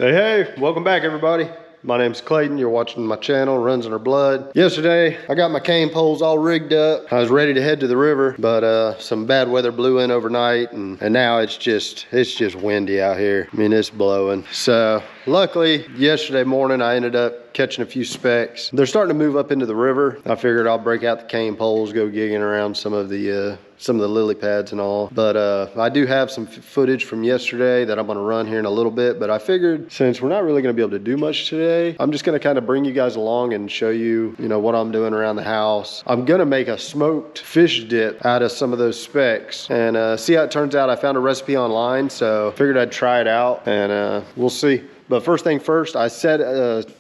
Hey, welcome back everybody. My name's Clayton, you're watching my channel, Runs in Our Blood. Yesterday, I got my cane poles all rigged up. I was ready to head to the river, but some bad weather blew in overnight and now it's just windy out here. I mean, it's blowing. So luckily, yesterday morning, I ended up catching a few specks. They're starting to move up into the river. I figured I'll break out the cane poles, go gigging around some of the lily pads and all. But I do have some footage from yesterday that I'm gonna run here in a little bit, but I figured since we're not really gonna be able to do much today, I'm just gonna kind of bring you guys along and show you, what I'm doing around the house. I'm gonna make a smoked fish dip out of some of those specks and see how it turns out. I found a recipe online, so figured I'd try it out and we'll see. But first thing first, I set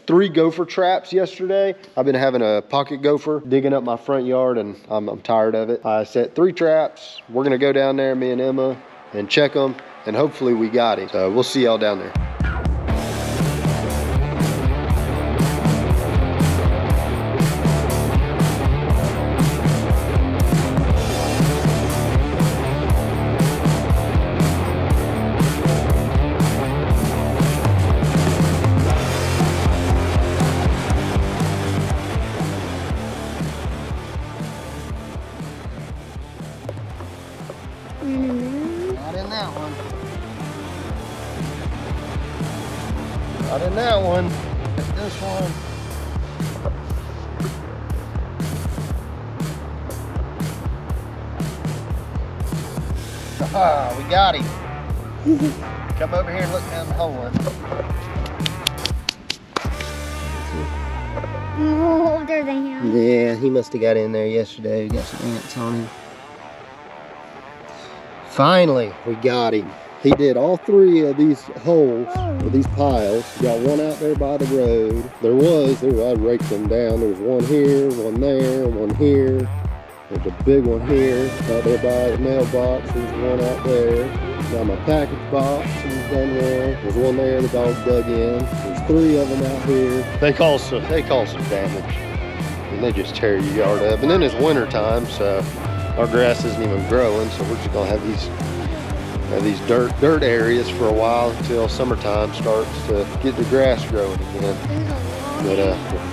3 gopher traps yesterday. I've been having a pocket gopher digging up my front yard and I'm tired of it. I set 3 traps. We're gonna go down there, me and Emma, and check them, and hopefully we got him. So we'll see y'all down there. Not in that one. Not in that one. This one. Ah, we got him. Come over here and look down the hole. Oh, there's a hand. Yeah, he must have got in there yesterday. We got some ants on him. Finally, we got him. He did all 3 of these holes, or these piles. We got one out there by the road. I raked them down. There was one here, one there, one here. There's a big one here, out there by the mailbox. There's one out there. Got my package box, he's done one. There's one there the dog dug in. There's 3 of them out here. They cause some damage. And they just tear your yard up. And then it's winter time, so our grass isn't even growing, so we're just gonna have these dirt areas for a while until summertime starts to get the grass growing again. But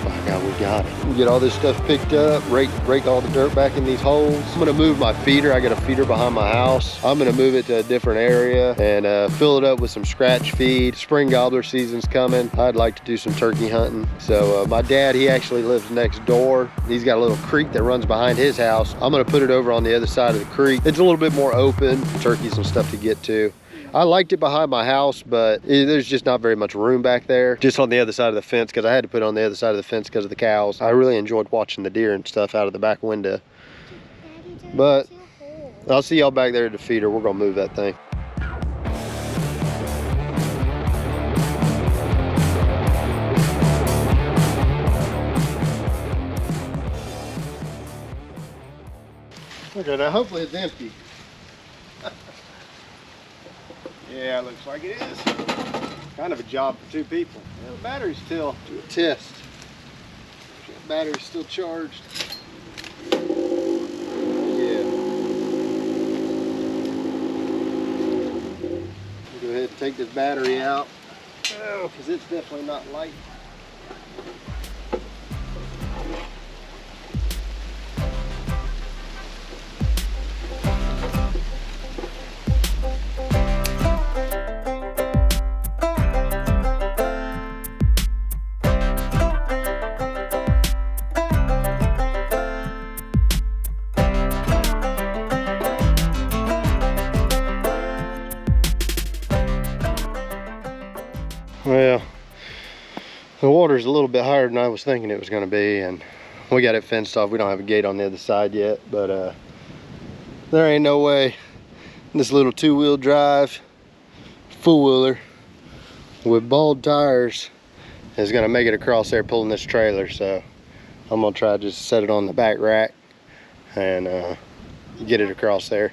by God, we got it. Get all this stuff picked up, rake all the dirt back in these holes. I'm gonna move my feeder. I got a feeder behind my house. I'm gonna move it to a different area and fill it up with some scratch feed. Spring gobbler season's coming. I'd like to do some turkey hunting. So my dad, he actually lives next door. He's got a little creek that runs behind his house. I'm gonna put it over on the other side of the creek. It's a little bit more open, turkeys and stuff to get to. I liked it behind my house, but there's just not very much room back there. Just on the other side of the fence, because I had to put it on the other side of the fence because of the cows. I really enjoyed watching the deer and stuff out of the back window. But I'll see y'all back there at the feeder. We're gonna move that thing. Okay, now hopefully it's empty. Yeah, looks like it is. Kind of a job for 2 people. Yeah, the battery's still do a test. The battery's still charged. Yeah. We'll go ahead and take this battery out. Oh, because it's definitely not light. Well, the water's a little bit higher than I was thinking it was going to be, and we got it fenced off. We don't have a gate on the other side yet, but there ain't no way this little 2-wheel drive four-wheeler with bald tires is going to make it across there pulling this trailer. So I'm going to try to just set it on the back rack and get it across there.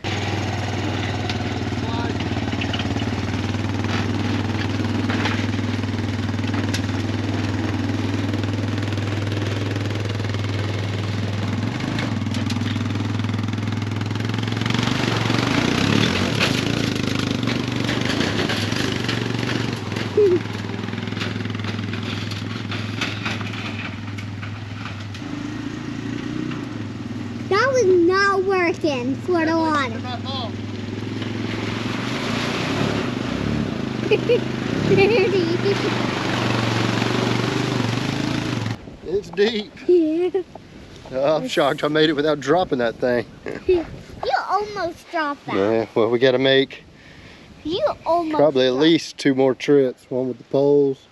working for the water. It's deep. Yeah. Oh, I'm shocked I made it without dropping that thing. You almost dropped that. Yeah, well, we got to make probably at least 2 more trips. One with the poles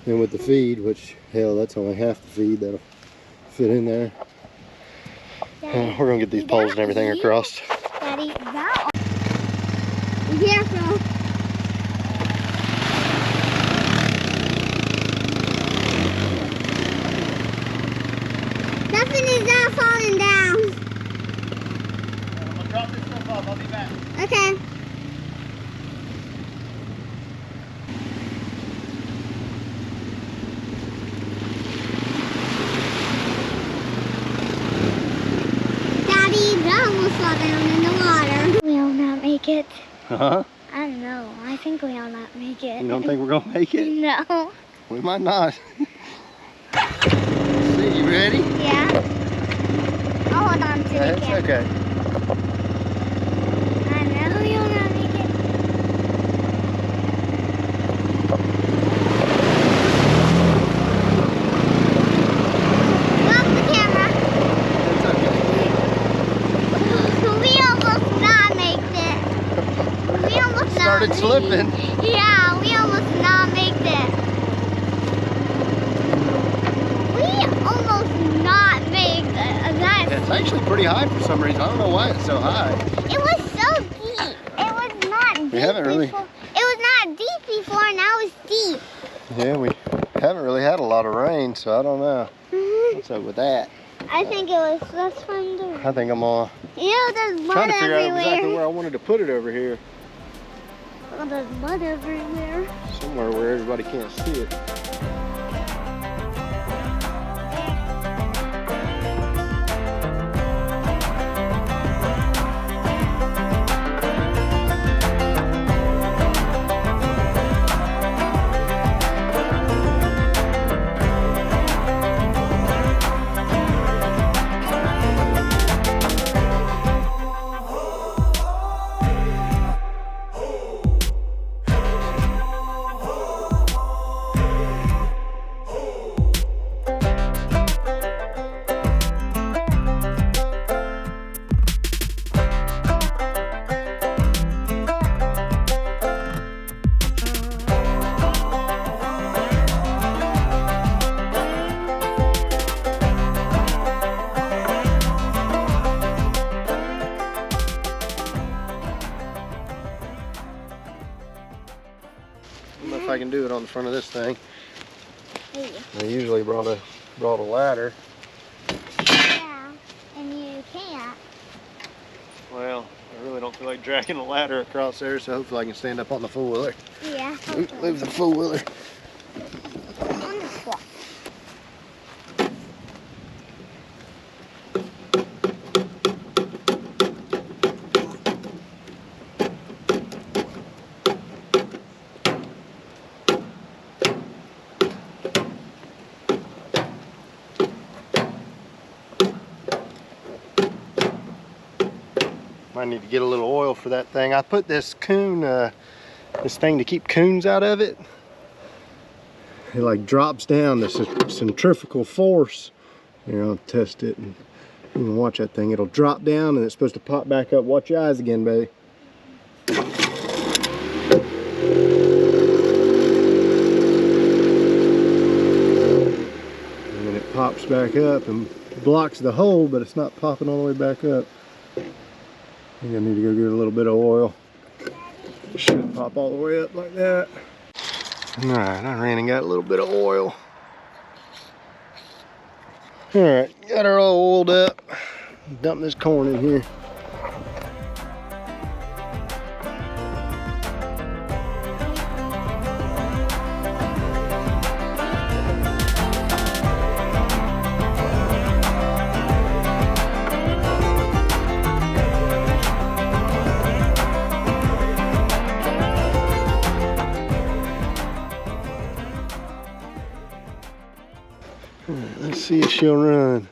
and with the feed, which, hell, that's only half the feed that'll fit in there. We're going to get these poles and everything across. Daddy, that. Be careful. Nothing is not falling down. I'm going to drop this stuff off. I'll be back. Okay. Daddy, that almost fell down in the water. We'll not make it. Huh? I don't know. I think we'll not make it. You don't think we're going to make it? No. We might not. See, you ready? Yeah. I'll hold on to the That's camera. okay. I know you'll not make it. Drop the camera. It's okay. We almost not made it. We almost Started not slipping. Yeah, we almost not made it. We almost not made that. It's actually pretty high for some reason. I don't know why it's so high. It was so deep. It was not deep. We haven't really. Before. It was not deep before. Now it's deep. Yeah, we haven't really had a lot of rain, so I don't know. What's up with that? I think it was that's from the. I think I'm on. You know, there's mud Trying to figure everywhere. out exactly where I wanted to put it over here. Oh, there's mud everywhere. Somewhere where everybody can't see it. I don't know if I can do it on the front of this thing. Hey. I usually brought a ladder. Yeah, and you can't. Well, I really don't feel like dragging a ladder across there, so hopefully I can stand up on the four-wheeler. Yeah. Move the four-wheeler. Wonderful. Might need to get a little oil for that thing. I put this coon, this thing to keep coons out of it. It like drops down. There's a centrifugal force. Here, I'll test it and you can watch that thing. It'll drop down and it's supposed to pop back up. Watch your eyes again, baby. And then it pops back up and blocks the hole, but it's not popping all the way back up. I think I need to go get a little bit of oil. It should pop all the way up like that. Alright, I ran and got a little bit of oil. Alright, got her all oiled up. Dump this corn in here. Let's see if she'll run.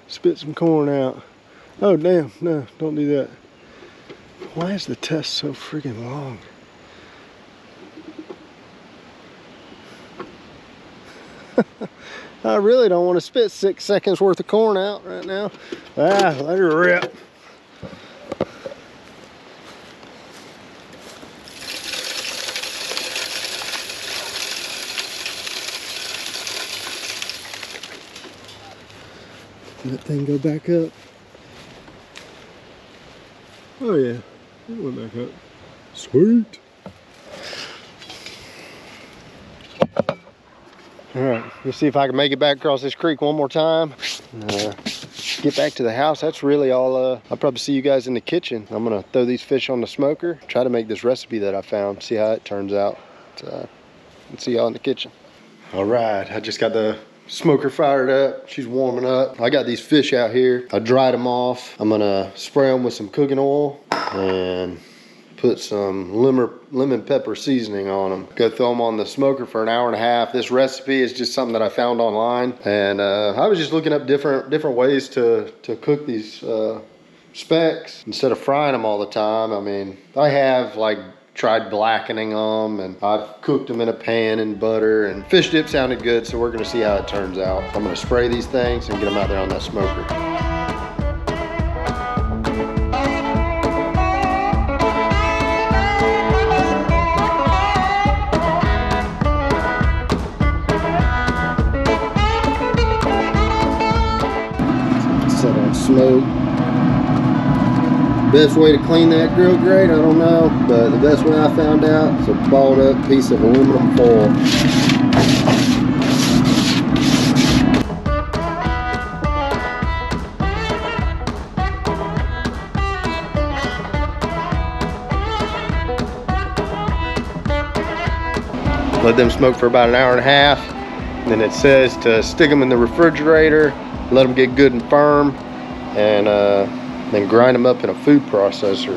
Spit some corn out. Oh, damn. No, don't do that. Why is the test so freaking long? I really don't want to spit 6 seconds worth of corn out right now. Ah, let her rip. That thing go back up. Oh yeah, it went back up. Sweet. All right, let's see if I can make it back across this creek one more time. Get back to the house. That's really all. I'll probably see you guys in the kitchen. I'm gonna throw these fish on the smoker, try to make this recipe that I found, see how it turns out. Let's see y'all in the kitchen. All right, I just got the smoker fired up. She's warming up. I got these fish out here. I dried them off. I'm gonna spray them with some cooking oil and put some lemon pepper seasoning on them. Go throw them on the smoker for an hour and a half. This recipe is just something that I found online, and I was just looking up different ways to cook these specks instead of frying them all the time. I mean, I have like tried blackening them, and I've cooked them in a pan in butter, and fish dip sounded good, so we're gonna see how it turns out. I'm gonna spray these things and get them out there on that smoker. Set on smoke. Best way to clean that grill grate, I don't know, but the best way I found out is a balled up piece of aluminum foil. Let them smoke for about an hour and a half. And then it says to stick them in the refrigerator, let them get good and firm, and then grind them up in a food processor.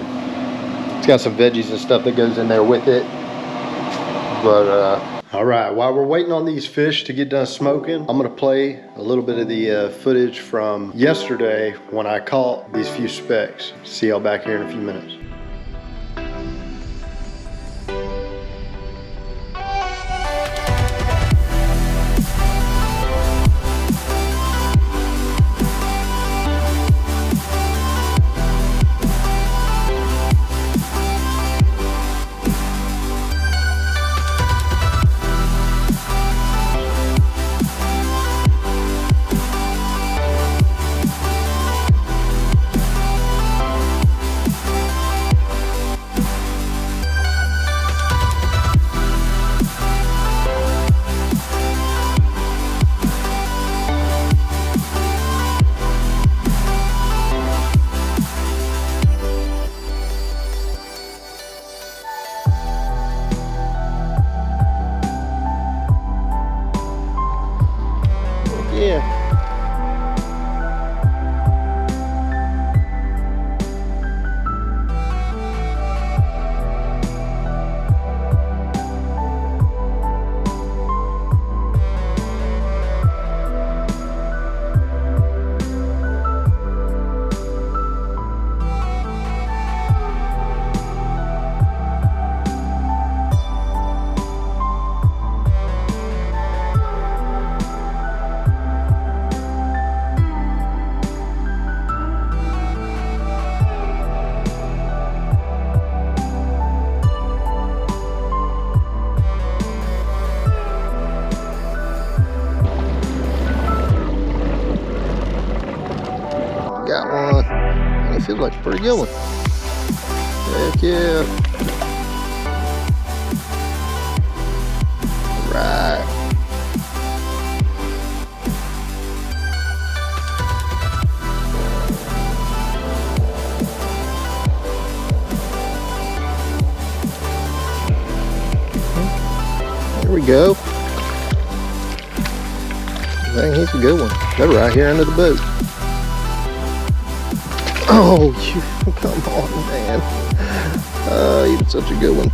It's got some veggies and stuff that goes in there with it. But all right, while we're waiting on these fish to get done smoking, I'm gonna play a little bit of the footage from yesterday when I caught these few specks. See y'all back here in a few minutes. Got one. It feels like a pretty good one. Heck yeah. All right. There we go. Dang, he's a good one. They're right here under the boat. Oh, you, come on, man. Oh, you're such a good one.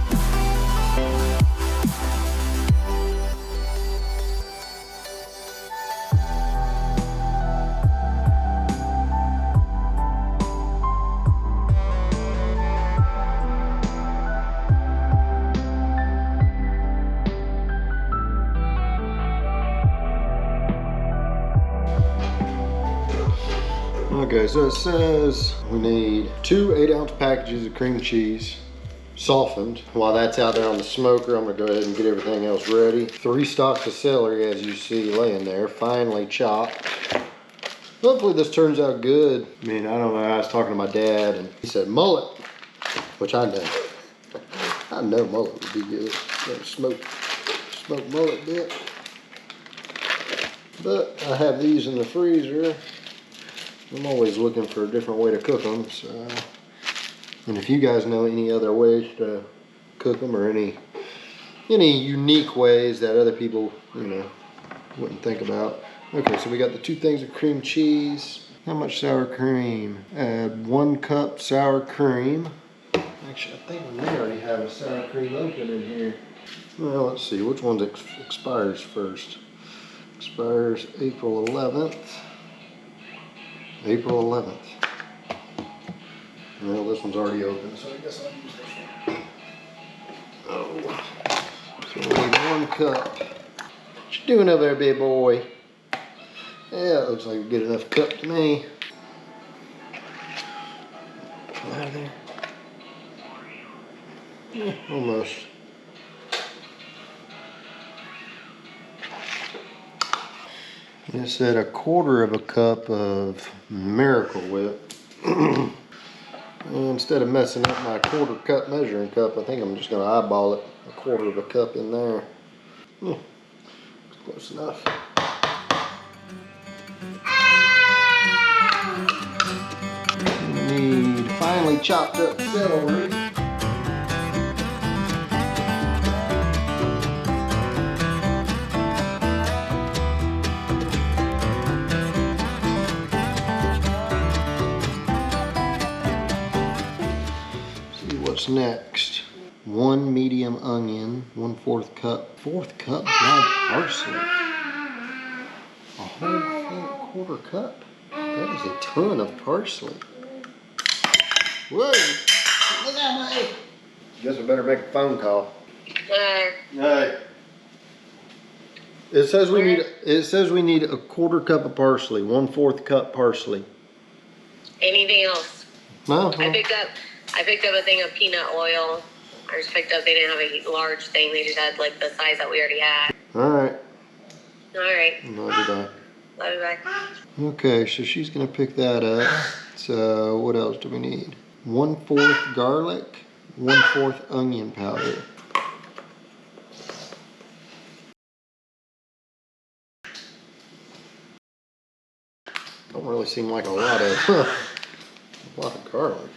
Okay, so it says we need 2 8-ounce packages of cream cheese, softened. While that's out there on the smoker, I'm gonna go ahead and get everything else ready. 3 stalks of celery, as you see laying there, finely chopped. Hopefully this turns out good. I mean, I don't know, I was talking to my dad and he said mullet, which I know. I know mullet would be good. Smoked mullet dip. But I have these in the freezer. I'm always looking for a different way to cook them, so. And if you guys know any other ways to cook them or any unique ways that other people, you know, wouldn't think about. Okay, so we got the 2 things of cream cheese. How much sour cream? Add 1 cup sour cream. Actually, I think we may already have a sour cream open in here. Well, let's see, which one expires first? Expires April 11th. April 11th. Well, this one's already open, so I guess I'll use this one. Oh, so we need 1 cup. What you doing over there, big boy? Yeah, it looks like a good enough cup to me. Out of there. Yeah, almost. It said 1/4 cup of Miracle Whip. Instead of messing up my 1/4 cup measuring cup, I think I'm just going to eyeball it. 1/4 cup in there. Close enough. We need finely chopped up celery. What's next? 1 medium onion, 1/4 cup. 1/4 cup ground parsley. A whole 1/4 cup. That is a ton of parsley. Whoa! Look out, mate! Guess I better make a phone call. Hey. It says we need 1/4 cup of parsley, 1/4 cup parsley. Anything else? No. I picked up a thing of peanut oil. I just picked up, they didn't have a large thing. They just had like the size that we already had. All right. All right. Love you, bye. Love you, bye. Okay, so she's gonna pick that up. So what else do we need? 1/4 garlic, 1/4 onion powder. Don't really seem like a lot of garlic.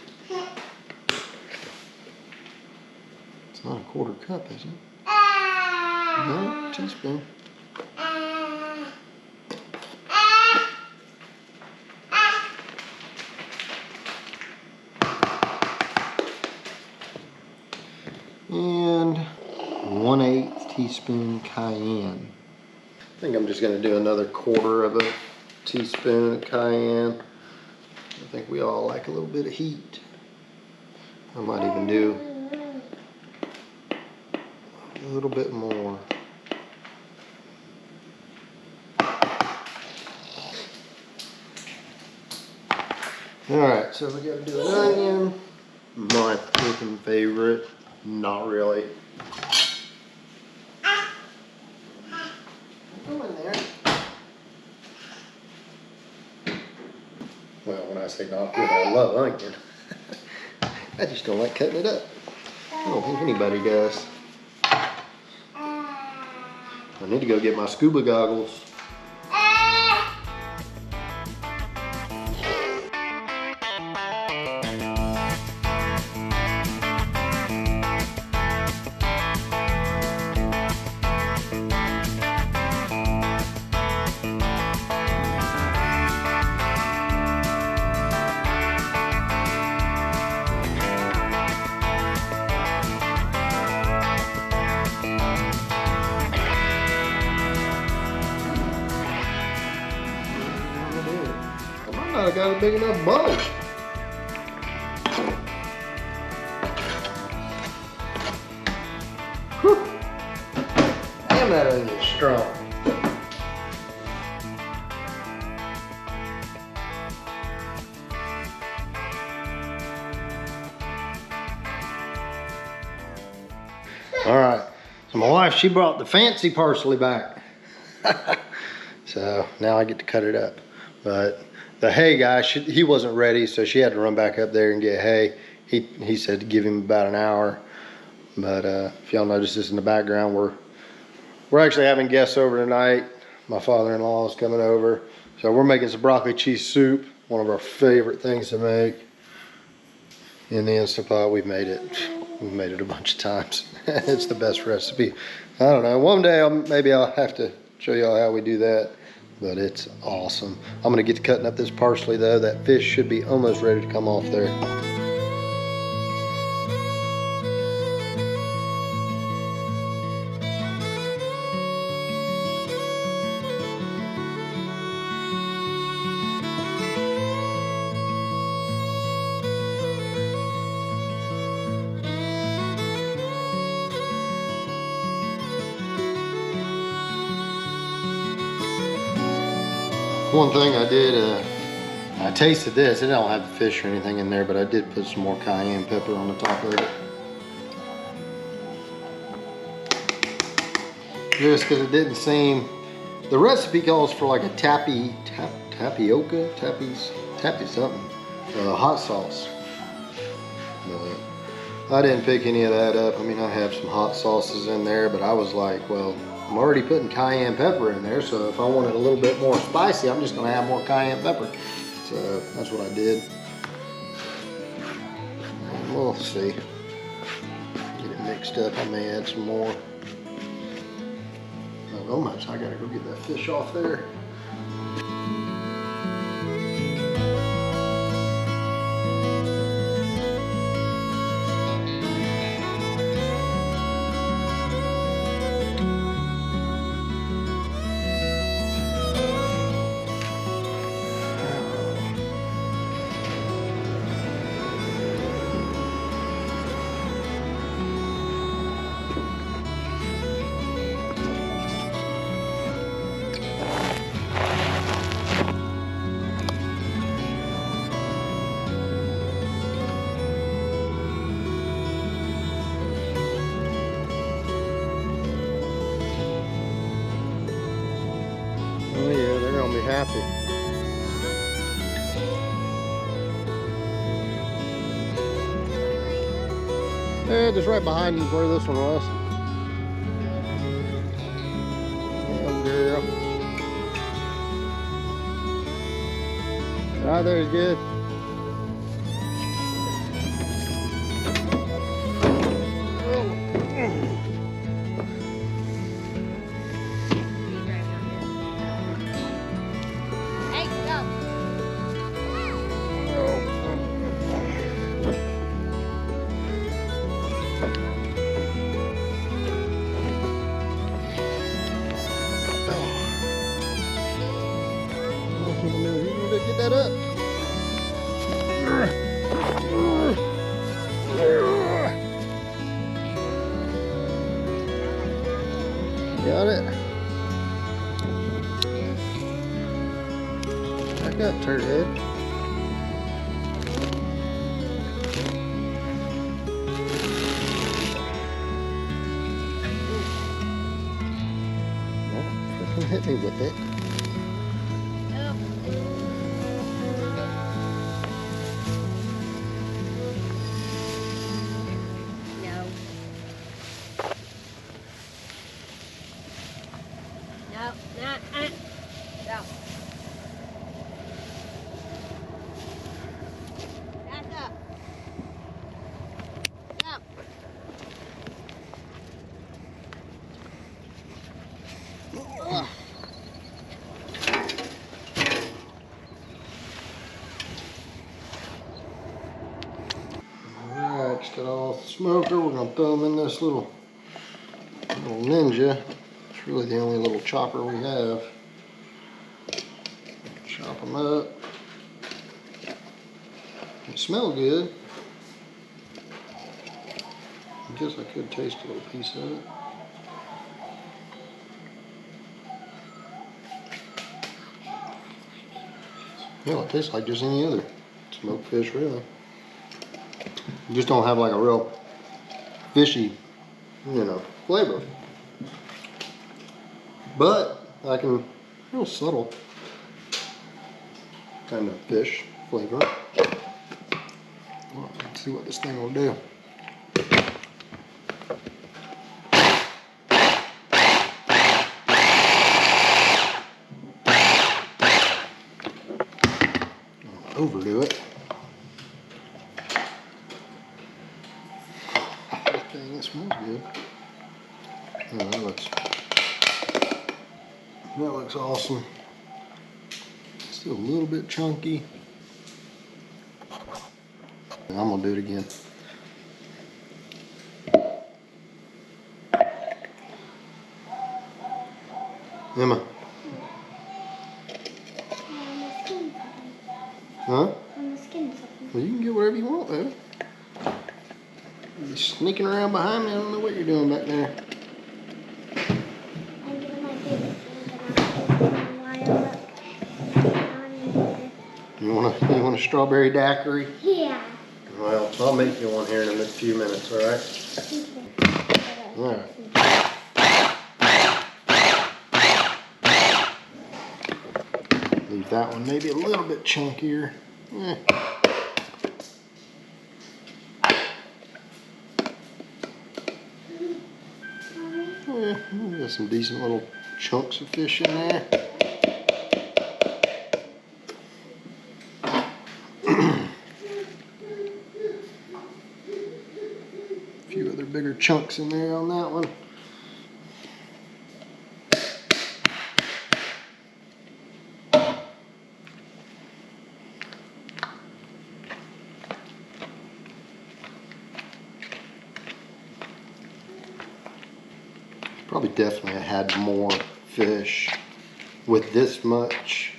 It's not 1/4 cup, is it? No, teaspoon. And 1/8 teaspoon cayenne. I think I'm just going to do another 1/4 teaspoon of cayenne. I think we all like a little bit of heat. I might even do a little bit more. Alright, so we got to do an onion. My freaking favorite. Not really. Go in there. Well, when I say not good, I love onion. I just don't like cutting it up. I don't think anybody does. I need to go get my scuba goggles. I got a big enough bowl. Whew. Damn, that onion's strong. wife, she brought the fancy parsley back. So now I get to cut it up. But the hay guy, he wasn't ready, so she had to run back up there and get hay. He said to give him about an hour. But if y'all notice this in the background, we're actually having guests over tonight. My father-in-law is coming over. So we're making some broccoli cheese soup, one of our favorite things to make. In the Instant Pot, we've made it a bunch of times. It's the best recipe. I don't know, one day maybe I'll have to show y'all how we do that, but it's awesome. I'm gonna get to cutting up this parsley though. That fish should be almost ready to come off there. One thing I did, I tasted this. It don't have the fish or anything in there, but I did put some more cayenne pepper on the top of it. Just because it didn't seem, the recipe calls for like a tapioca, something, hot sauce. But I didn't pick any of that up. I mean, I have some hot sauces in there, but I was like, well, I'm already putting cayenne pepper in there, so if I wanted a little bit more spicy, I'm just gonna add more cayenne pepper. So that's what I did. And we'll see. Get it mixed up, I may add some more. Oh much, I gotta go get that fish off there. Oh yeah, they're gonna be happy. Yeah, just right behind you where this one was. Oh girl. Right there is good. Get that up. Got it. Back up, turd head. Don't hit me with it. Got all the smoker. We're gonna throw them in this little Ninja. It's really the only little chopper we have. Chop them up. They smell good. I guess I could taste a little piece of it. Yeah, it tastes like just any other smoked fish, really. You just don't have like a real fishy, flavor. but I can, real subtle kind of fish flavor. Well, let's see what this thing will do. Overdo it. Dang, that smells good. Oh, that looks awesome. Still a little bit chunky. And I'm gonna do it again. Emma. Huh? Well, you can get whatever you want, baby. You're sneaking around behind me. I don't know what you're doing back there. You want a strawberry daiquiri? Yeah. Well, I'll make you one here in a few minutes, all right? All right. Leave that one maybe a little bit chunkier. Yeah, got some decent little chunks of fish in there. A few other bigger chunks in there on that one. Probably definitely had more fish with this much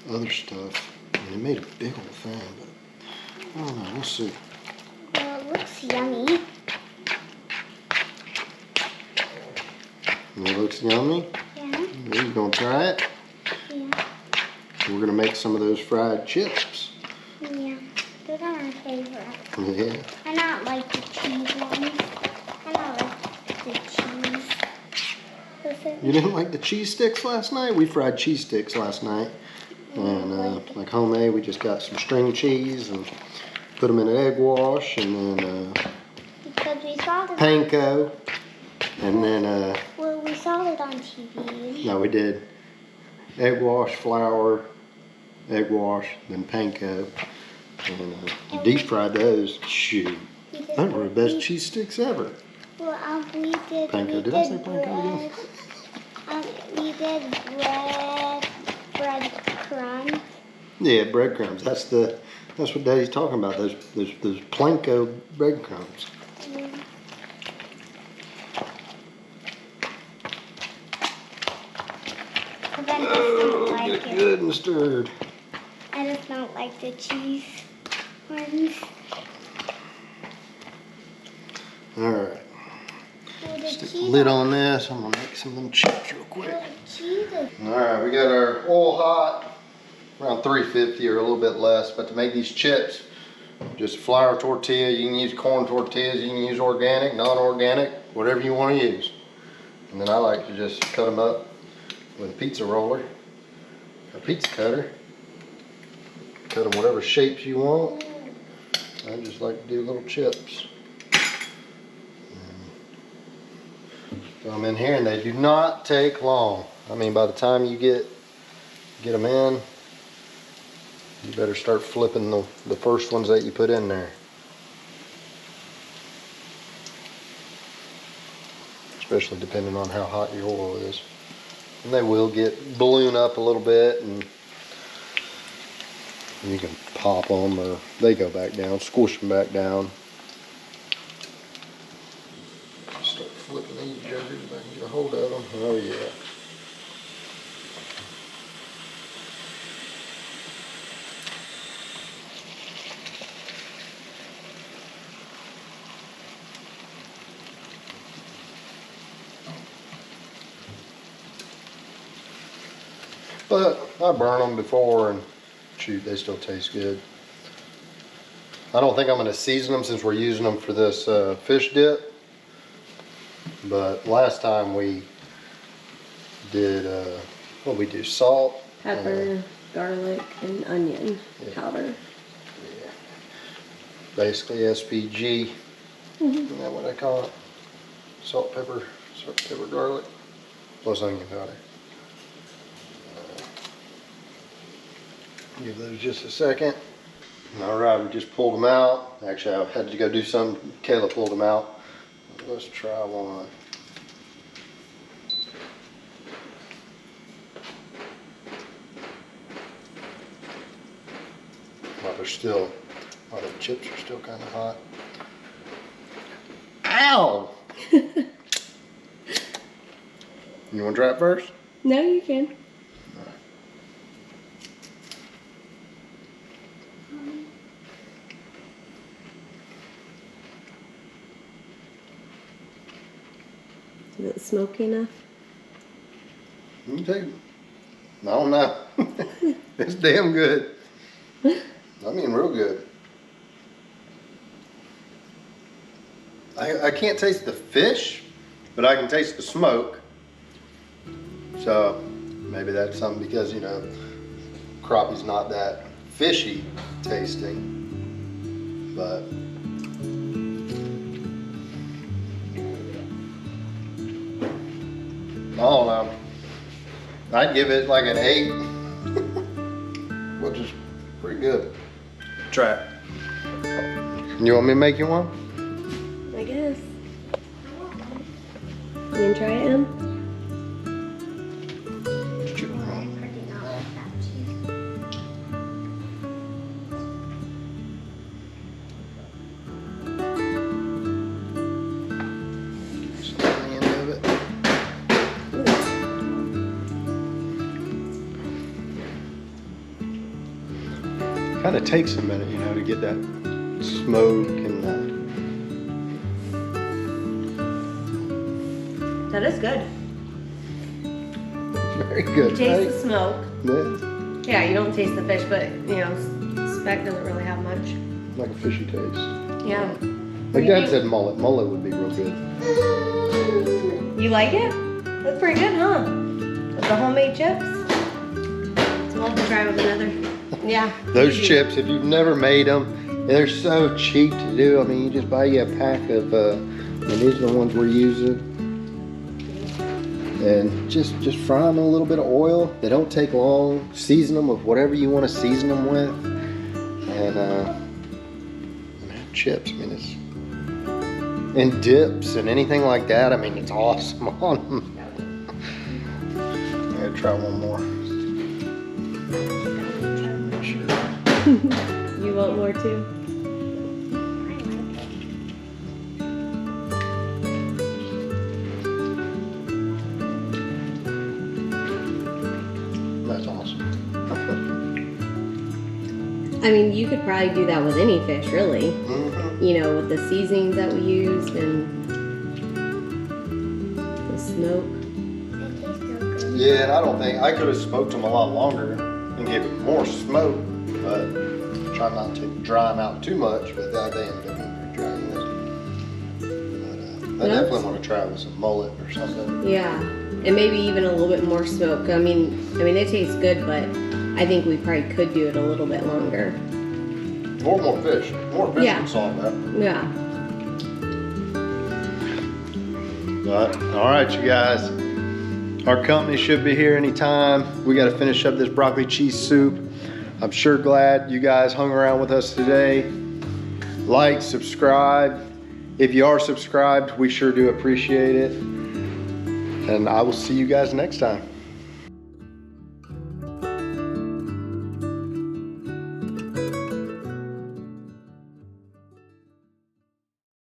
other stuff. I mean, it made a big old thing, but I don't know, we'll see. Well, it looks yummy. It looks yummy? Yeah. You gonna try it? Yeah. We're gonna make some of those fried chips. Yeah. Those are my favorite. Yeah. I not like the cheese ones. I not like the cheese. You didn't like the cheese sticks last night? We fried cheese sticks last night. And like homemade, we just got some string cheese and put them in an egg wash, and then because we saw them. panko, and then Well, we saw it on TV. no, we did egg wash, flour, egg wash, then panko, and deep fried those. Shoot, those were the best cheese sticks ever. Well, we did. Panko. Did I say panko again? We did breadcrumbs. Yeah, breadcrumbs. That's what Daddy's talking about. Those planko breadcrumbs. But I just don't like Get it good and stirred. I just don't like the cheese ones. All right. Well, the Stick the cheese lid on this. I'm gonna make some of them chips real quick. Well, the cheese is All right, we got our oil hot, around 350 or a little bit less. But to make these chips, just flour tortilla. You can use corn tortillas. You can use organic, non-organic, whatever you want to use. And then I like to just cut them up with a pizza roller, a pizza cutter. Cut them whatever shapes you want. I just like to do little chips. Throw them in here, and they do not take long. I mean, by the time you get them in, you better start flipping the first ones that you put in there. Especially depending on how hot your oil is. And they will balloon up a little bit, and you can pop them or they go back down, squish them back down. Start flipping these jokers back and get a hold of them. Oh yeah. But I burned them before, and shoot, they still taste good. I don't think I'm going to season them since we're using them for this fish dip. But last time we did, what we do, salt, pepper, garlic, and onion powder. Yeah. Basically SPG. Isn't that what I call it? Salt, pepper, garlic, plus onion powder. Give those just a second. All right, we just pulled them out. Actually, I had to go do some. Kayla pulled them out. Let's try one. Well, they're still, the chips are still kind of hot. Ow! You want to try it first? No, you can. Is it smoky enough? You can take it. I don't know. It's damn good. I mean, real good. I can't taste the fish, but I can taste the smoke. So maybe that's something because, you know, crappie's not that fishy tasting, but I don't know. I'd give it like an 8, which is pretty good. Try it. You want me to make you one? I guess. You can try it, Em? Kind of takes a minute, you know, to get that smoke and That is good. very good. You taste right? the smoke. Yeah, Yeah, you don't taste the fish, but, you know, speck doesn't really have much. like a fishy taste. Yeah. Like Dad said, mullet. Mullet would be real good. You like it? That's pretty good, huh? With the homemade chips? So we'll have to try with another. Yeah. Those easy. chips, if you've never made them, they're so cheap to do. I mean, you just buy you a pack of, and these are the ones we're using. And just fry them in a little bit of oil. They don't take long. Season them with whatever you want to season them with. And chips, I mean, it's, and dips and anything like that. I mean, it's awesome on them. I'm gonna try one more. Make sure. You want more too? That's awesome. I mean, you could probably do that with any fish, really. Mm-hmm. You know, with the seasonings that we used and the smoke. Yeah, and I don't think, I could have smoked them a lot longer and gave them more smoke, but try not to dry them out too much, but they ended up being pretty dry. But I definitely want to try it with some mullet or something. Yeah, and maybe even a little bit more smoke. I mean, they taste good, but I think we probably could do it a little bit longer. Or more fish. More fish Yeah. would solve that. Yeah. But, all right, you guys. Our company should be here anytime. We got to finish up this broccoli cheese soup. I'm sure glad you guys hung around with us today. Like, subscribe. If you are subscribed, we sure do appreciate it. And I will see you guys next time.